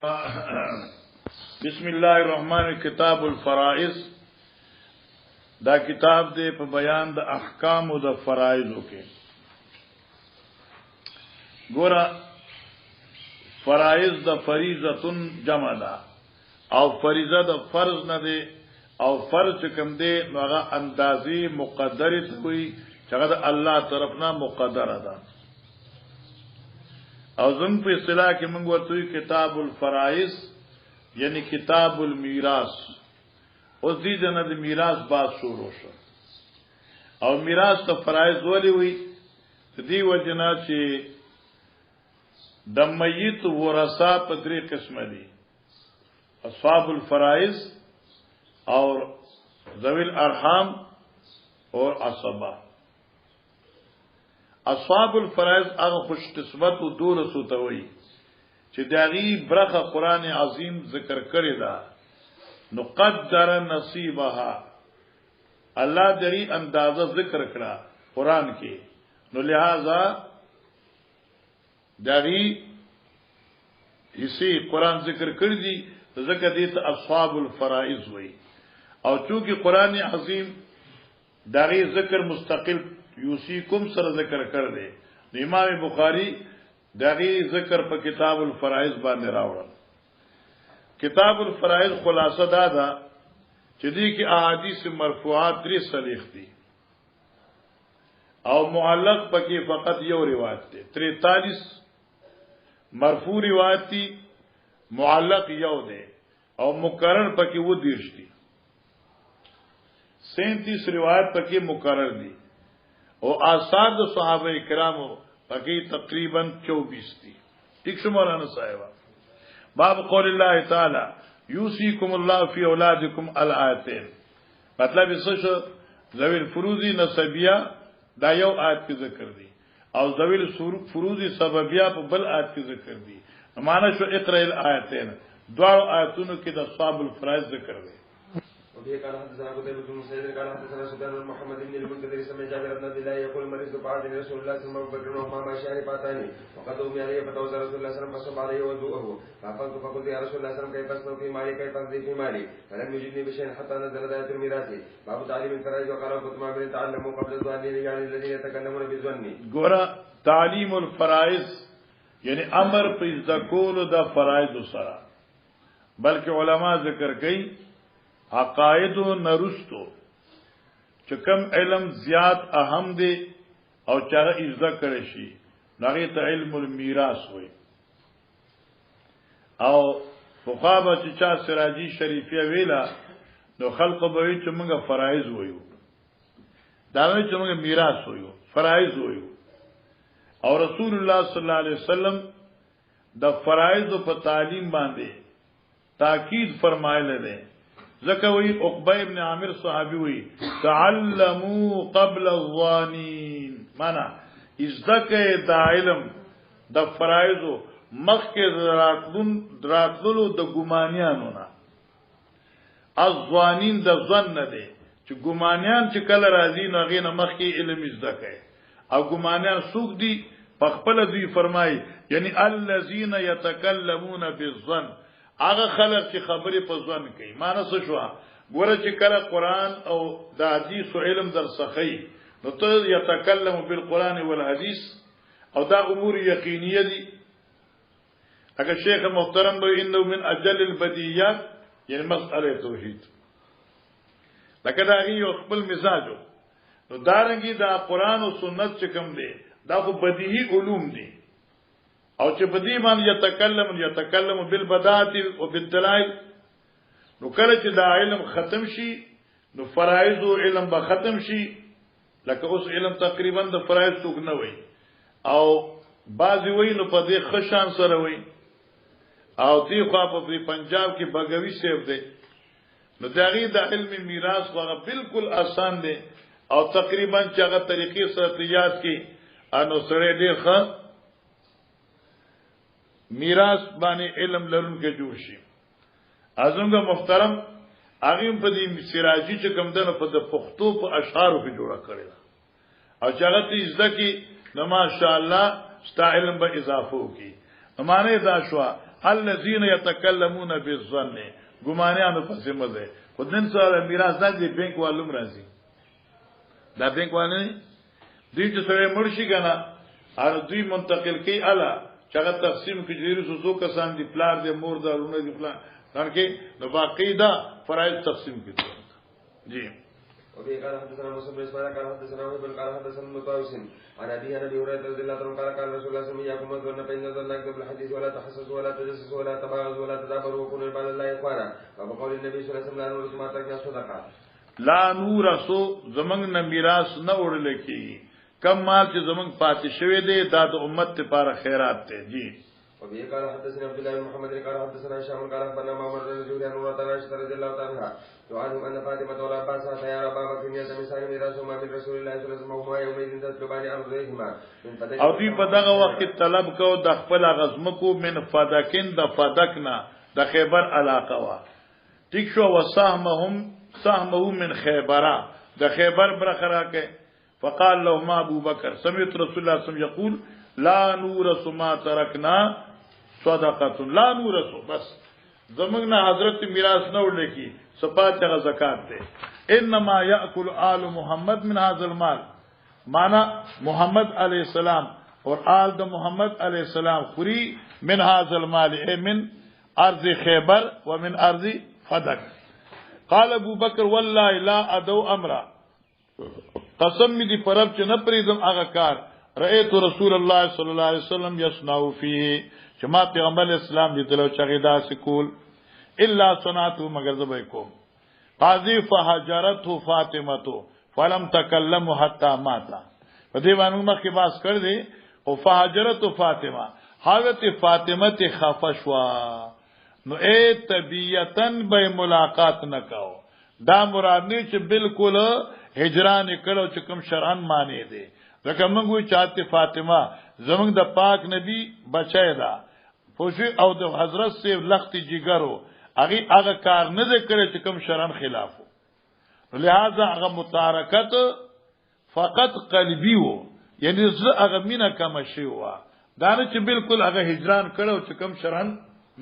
بسم الله الرحمن کتاب الفرائض دا کتاب دے په بیان د احکام او د فرایضو کې ګوره فرایض د فریضه جمع ده او فریضه د فرض نه ده او فرض کوم دی هغه اندازي مقدره کوي چې هغه د الله طرفنا مقدره ده او زم په اصطلاح کې موږ ورته کتاب الفرائض یعنی کتاب المیراث اوس دې نه د میراث باب شروع شو او میراث ته فرایض ولي وي دې وجنا چې د میت ورثه په درې قسم دي اصحاب الفرائض اور ذوی الارحام اور عصبہ اصحاب الفرائض هغه خوش قسمت او دولسو ته وي چې داغي برخه قران عظیم ذکر کړی دا نو قدر نصیبها الله دری اندازه ذکر کړه قران کې نو لہذا داغي حصے قران ذکر کړی دي ځکه دې ته اصحاب الفرائض وي او چونکی قران عظیم داغي ذکر مستقل یوسیکم سره ذکر کړ دې امام بخاری دغه ذکر په کتاب الفرائض باندې راوړل کتاب الفرائض خلاصه دا ده چې دې کې احادیث مرفوعات 3 صریح دي او معلق پکې فقط یو روایت ده 43 مرفوع روایت دي معلق یو ده او مکرر پکې و دیش دي 37 روایت پکې مکرر دي او آثار د صحابه کرامو پکې تقریبا 24 دي ٹھیک شو مولانا صاحب باب قول الله تعالی یوصیکم الله فی اولادکم الآیتین مطلب څه شو ذوی الفروضی نسبیہ دا یو آیت کې ذکر دي او ذوی الفروضی سببیہ په بل آیت کې ذکر دي معنا شو اقرا الآیتین دوه آیتونو کې د اصحاب الفرائض ذکر دي وفي قال حدثنا قتيبة بن سعيد قال حدثنا سفيان بن محمد بن المنكدر سمع جابر بن عبد الله يقول مريض بعد رسول الله صلى الله عليه وسلم وهما ماشيان فاتاني وقد أمي عليه فتوزى رسول الله صلى الله عليه وسلم فصب عليه وضوءه فقلت يا رسول الله صلى الله عليه وسلم كيف أصنع في مالي كيف أقضي في مالي فلم يجدني بشيء حتى نزلت آية الميراث باب تعليم الفرائض وقال كتب من تعلموا قبل الظن يعني الذين يتكلمون بالظن ګوره تعلیم الفرائض یعنی امر په ذکر د فرائض سره بلکې علما ذکر کوي عقاید نرستو چې کوم علم زیات اهم دی او چې اجزا کړی شي هغه ته علم المیراث وي او فقابه چې چا سراجی شریفیه ویلا نو خلق به وي چې موږ فرایض وایو دا نه چې موږ میراث وایو فرایض وایو او رسول الله صلی الله علیه وسلم د فرایض په تعلیم باندې تاکید فرمایله ده زکوی عقبہ ابن عامر صحابی وی تعلموا قبل الظانین مانا ازدکه دا علم د فرایضو مخکې دراتلو د ګمانیانو نه الظانین د ظن نه دي چې ګمانیان چې کله راځي نو غي نه مخکې علم ازدکه او ګمانیان څوک دي په خپل دوی فرمای یعنی الذين يتكلمون بالظن هغه خلک چې خبرې په ځوان کوي معنی څه شو ګوره چې کله قران او د حدیث علم در سخی نو ته یتکلم بالقران والحدیث او دا امور یقینیه دي اگر شیخ محترم به انه من اجل البدیات یعنی مسئله توحید لکه دا یو خپل مزاجو نو دارنګي دا قران او سنت چې کوم دي دا خو بدیهی علوم دي او چې بدی باندې یتکلم بالبدات او بالدلائل نو کله چې دا علم ختم شي نو فرایض او علم به ختم شي لکه اوس علم تقریبا د فرایض څوک نه وای او بعضی وای نو په دې خشان سره وای او دی خو په پنجاب کې بغوی سیف دی نو دغه د علم میراث هغه بالکل آسان دی او تقریبا چې هغه طریقې سره تیار کی انو سره ډیر ښه میراث باندې علم لرون کې جوړ شي ازمګه محترم هغه په دې سراجی چې کوم دنه په د پښتو په اشعارو کې جوړه کړی او چې هغه دې ځکه نو ماشاءالله ستا علم به اضافه وکي امانه دا شو الذين يتكلمون بالظن ګمانیانو پسې مزه خدن سره میراث د بینک والوم راځي دا بینک والے دوی چې سره مرشي کنه ار دوی منتقل کی اعلی چغه تقسیم کې ډیر سوزو کسان دي پلار دي مور دا لونه دي پلان ځکه نو باقاعده فرایض تقسیم کړي جی وفي قال حدثنا موسى بن اسماعيل قال حدثنا وهب قال حدثنا مطاوس عن ابي هريره رضي الله عنه قال قال رسول الله صلى الله عليه وسلم يقوم ظن بين ظن يكتب الحديث ولا تحسسوا ولا تجسسوا ولا تباغضوا ولا تدابروا وكونوا عباد الله اخوانا وبقول النبي صلى الله عليه وسلم لا نورث ما تركنا صدقه لا نورثو زمنګ نه میراث نه وړل کی کم مال چې زمنګ پاتې شوی دی دا د امت لپاره خیرات دی جی وبه قال حدثنا عبد الله بن محمد قال حدثنا هشام قال اخبرنا معمر بن زهير عن عائشة رضي الله عنها وعنهم ان فاطمه والعباس يا ابا بكر يتمسان ميراثهما من رسول الله صلى الله عليه وسلم وهما يومئذ تطلبان ارضهما او دی په دغه وخت طلب کو د خپل غزمکو من فدکن د فدکنا د خیبر علاقه وا ټیک شو وسهمه من خیبره د خیبر برخرا کې فقال لهما ابو بکر سمعت رسول الله صلى الله عليه وسلم يقول لا نورث ما تركنا صدقه لا نورث بس زمنګ حضرت میراث نه وړل کی صفات غ زکات ده انما ياكل آل محمد من هذا المال معنی محمد علیہ السلام اور آل د محمد علیہ السلام خوري من هذا المال من ارض خیبر ومن ارض فدک قال ابو بکر والله لا ادو امرا قسم می دی پرب چې نه پریدم هغه کار رأيت رسول الله صلی الله علیه وسلم يصنع فيه چې ما پیغمبر اسلام دې تلو چغیدا سکول الا صنعته مگر زبې کوم قاضي فهجرته فاطمه فلم تكلم حتى مات په دې باندې مخکې باس کړ دې او فهجرته فاطمه حضرت فاطمه ته خفشوا نو اے طبيعتن به ملاقات نکاو دا مراد نه چې بالکل هجران کړو چې کوم شرعن معنی دی لکه موږ وی چاته فاطمه زمونږ د پاک نبی بچی دا پوښي او د حضرت سے لخت جګرو هغه کار نه کړی چې کوم شرعن خلاف لہذا هغه متارکت فقط قلبی وو یعنی زه هغه مینا کم شي وا دا نه چې بالکل هغه هجران کړو چې کوم شرعن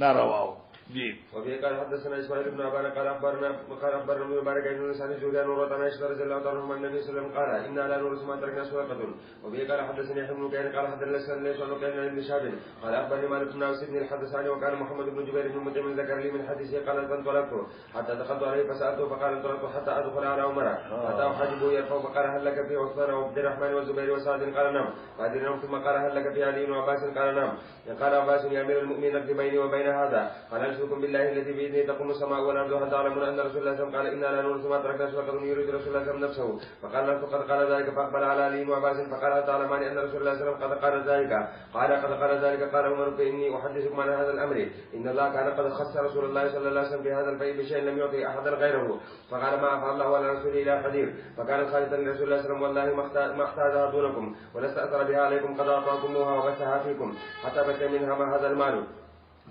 ناروا وو جی وفي قال حدثنا اسماعيل بن ابان قال اخبرنا مبارك بن سعد جودان ورطان عائشة رضي الله عنها عن النبي صلى الله عليه وسلم قال ان لا نورث ما تركنا صدقه وفي قال حدثني ابن كان قال حدثنا ليس عن كان بن شهاب قال اخبرني مالك بن انس بن الحدثاني وقال محمد بن جبير بن مطعم ذكر لي من حديثه قال انطلقت حتى دخلت عليه فسالته فقال انطلقت حتى ادخل على عمر فاتاه حاجبه يرفع فقال هل لك في عثمان وعبد الرحمن والزبير وسعد قال نعم قال نعم ثم قال هل لك في علي وعباس قال نعم قال عباس يا امير المؤمنين اكتب بيني وبين هذا قال انشدكم بالله الذي بيده تقوم السماء والارض هل تعلمون ان رسول الله صلى الله عليه وسلم قال انا لا نورث ما تركنا صدقه يريد رسول الله صلى الله عليه وسلم نفسه فقال له فقد قال ذلك فاقبل على علي وعباس فقال هل تعلمان ان رسول الله صلى الله عليه وسلم قد قال ذلك قال قد قال ذلك قال عمر فاني احدثكم عن هذا الامر ان الله كان قد خص رسول الله صلى الله عليه وسلم بهذا البيع بشيء لم يعطي احدا غيره فقال ما افعل الله على رسوله الى قدير فكان خالدا لرسول الله صلى الله عليه وسلم والله ما احتاجها دونكم ولا استاثر بها عليكم قد اعطاكموها وبثها فيكم حتى بكى منها ما هذا المال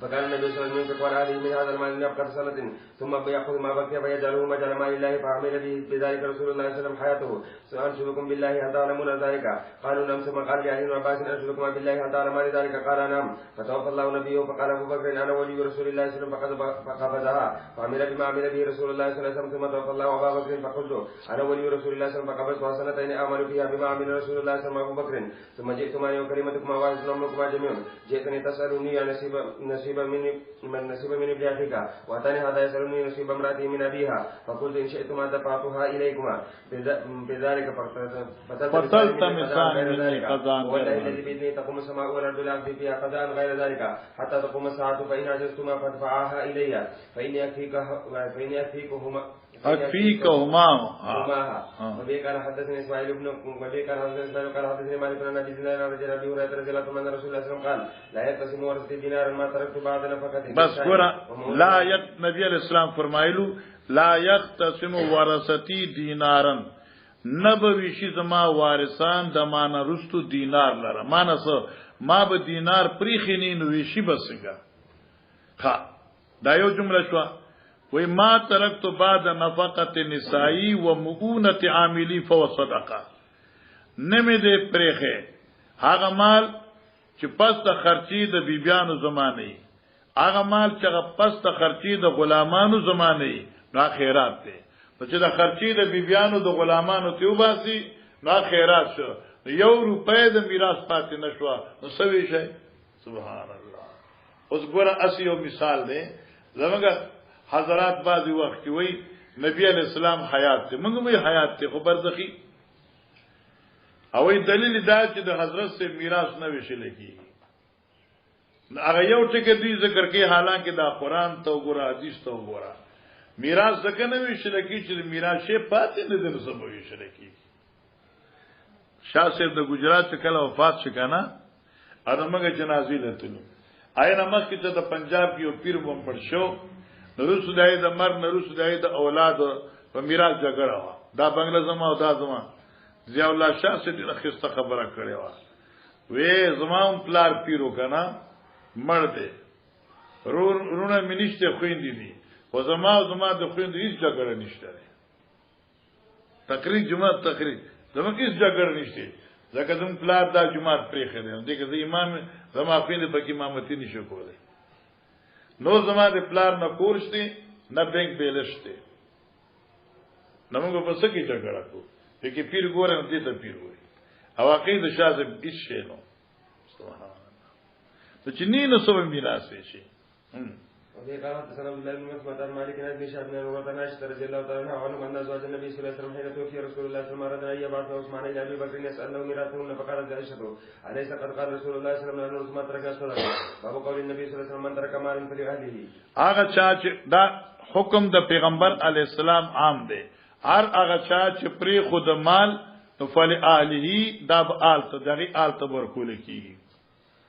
فكان النبي صلى الله عليه وسلم ينفق عليه من هذا المال لنبقى سنة ثم يأخذ ما بقي فيجعله مجال مال الله فعمل به بذلك رسول الله صلى الله عليه وسلم حياته سأنشدكم بالله هل تعلمون ذلك قالوا نعم ثم قال لأهل عباس أنشدكم بالله هل تعلمون ذلك قال نعم فتوفى الله نبيه فقال أبو بكر أنا ولي رسول الله صلى الله عليه وسلم فقبضها فعمل بما عمل به رسول الله صلى الله عليه وسلم ثم توفى الله أبا بكر فقلت أنا ولي رسول الله صلى الله عليه وسلم فقبضتها سنتين أعمل فيها بما عمل رسول الله صلى الله عليه وسلم أبو بكر ثم جئتماني وكلمتكما واحد أمركما جميعا جئتني تسألني عن نصيب من نصيب من ابن أخيك وأتاني هذا يسألني نصيب امرأتي من أبيها فقلت إن شئتما دفعتها إليكما بذلك فتلت مسان مني قضاء والله الذي بإذنه تقوم السماء والأرض لا أقضي فيها قضاء غير ذلك حتى تقوم الساعة فإن عجزتما فادفعاها إلي فإني أكفيكهما وبه قال حدثني اسماعيل بن قال حدثني مالك بن ابي دينار رضي الله عنه ان رسول الله صلى الله عليه وسلم قال لا يقسم ورثة دينارا ما تركت بعد نفقة بس ګوره نبی علیہ السلام فرمایلو لا يقسم ورثتي دینارا نبوي شي زما وارثان د معنا رستو دینار لره مانس ما به دینار پریخینین وی شي بسنګه ها دا یو جمله شو وی ما ترکت بعد نفقت نسائی و مؤونت عاملی فو صدقه نمی ده پریخه هاگه مال چې پس د خرچی د بیبیانو زمانه هغه مال چې پس ته خرچي د غلامانو زمانه نو خیرات دی چې د خرچي د بیبيانو د غلامانو ته وباسي نو خیرات شو 1 روپۍ د میراث پاتې نشو نو سوي شي سبحان الله. اوس ګوره اسی یو مثال دی زمونږ حضرات بعضی وخت کې وای نبی علی السلام حیات دی موږ وی حیات دی خو برزخی او دلیل دا چې د حضرت سے میراث نه وشل کیږي هغه یو ټکی دی ذکر کوي حالانکه دا قران ته وګوره حدیث ته وګوره میراث ځکه نه وشل کیږي چې میراث شی پاتې نه دي سبب وشل کیږي. شاه صاحب د گجرات کله وفات شکنه ادمګه جنازې لته آینه مخکې ته د پنجاب کې یو پیر بم پړ شو نورو سودای د مر نورو سودای د اولاد په میراث جګړه وا دا بنگله زما او دا زما ضیاء الله شاه سے د خسته خبره کړې وا وې زمام پلار پیرو کنه مړ دې رونه منیشته خويندې دي او زما د خويندې هیڅ جګړه نشته تقریر جمعه تقریر زما هیڅ جګړه نشته ځکه زم پلار دا جمعه پرې خره دغه د امام زما خويندې پکې امامتي نشو کوله نو زما د پلار نه کورشتي نه بینک بیلشته نو موږ په څه کې جګړه کو چې پیر ګورم دې ته پیر وای او عقید شاذ هیڅ شی نو سبحان الله چې نه سو میراث شي. وفي قال حدثنا عبد الله بن مسعود عن مالك بن شهاب بن عروة عن عائشة رضي الله تعالى عنها أن أزواج النبي صلى الله عليه وسلم حين توفي رسول الله صلى الله عليه وسلم أراد أن يبعث عثمان إلى أبي بكر يسأل له ميراثهن فقالت عائشة أليس قد قال رسول الله صلى الله عليه وسلم أن عثمان ترك صدقة باب قول النبي صلى الله عليه وسلم من ترك مالا فلأهله. هغه چا چې دا حکم د پیغمبر علی السلام عام دی هر هغه چا چې پری خود مال نو فلأهله دا آل ته دغه آل ته ورکول کیږي.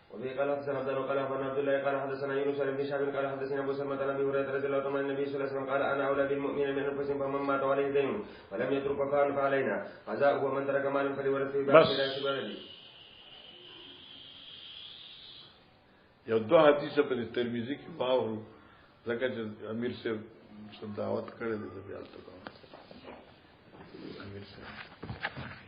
وفي قال حدثنا عبد الله قال عبد الله قال حدثنا يونس بن شهاب قال حدثنا ابو سلمة عن ابي هريره رضي الله عنه عن النبي صلى الله عليه وسلم قال انا اولى بالمؤمنين من انفسهم فمن مات عليه دين ولم يترك وفاء فعلينا قضاؤه ومن ترك مالا فلورثه بعد ميراث بلده. یو دوه حدیث په ترمذی کې باور ځکه چې امیر صاحب دعوت کړی دی بیا تاسو امیر صاحب